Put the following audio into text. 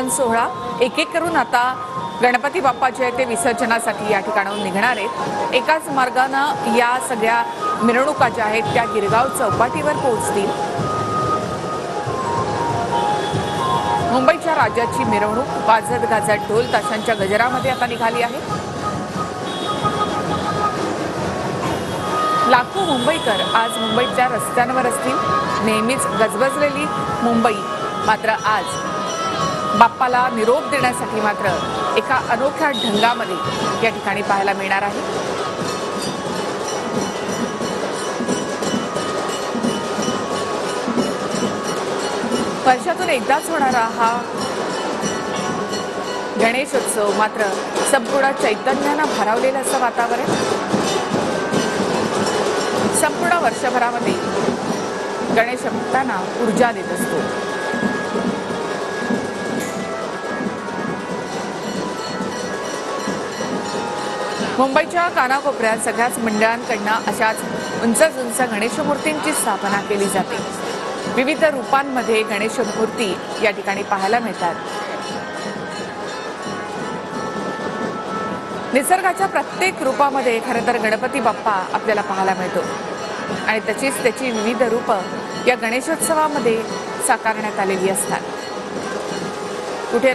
सोहळा एक एक करून आता गणपती बाप्पा जे आहे ते विसर्जनासाठी या ठिकाणाहून निघणार आहेत। एकाच मार्गानं या सगळ्या मिरवणुका ज्या आहेत त्या गिरगाव चौपाटीवर पोहोचतील। मुंबईच्या राज्याची मिरवणूक वाजत गाजत ढोल ताशांच्या गजरामध्ये आता निघाली आहे। लाखो मुंबईकर आज मुंबईच्या रस्त्यांवर असतील। नेहमीच गजबजलेली मुंबई मात्र आज बाप्पाला निरोप देण्यासाठी मात्र एका अनोख्या ढंगामध्ये या ठिकाणी पाहायला मिळणार आहे। वर्षातून एकदाच होणारा हा गणेशोत्सव मात्र संपूर्ण चैतन्यानं भारावलेलं असं वातावरण संपूर्ण वर्षभरामध्ये गणेश भक्तांना ऊर्जा देत असतो। मुंबईच्या कानाकोपऱ्यात सगळ्याच मंडळांकडनं अशाच उंच उंच गणेश मूर्तींची स्थापना केली जाते। विविध रूपांमध्ये गणेश मूर्ती या ठिकाणी पाहायला मिळतात। निसर्गाच्या प्रत्येक रूपामध्ये खरं तर गणपती बाप्पा आपल्याला पाहायला मिळतो आणि त्याची विविध रूपं या गणेशोत्सवामध्ये साकारण्यात आलेली असतात। कुठे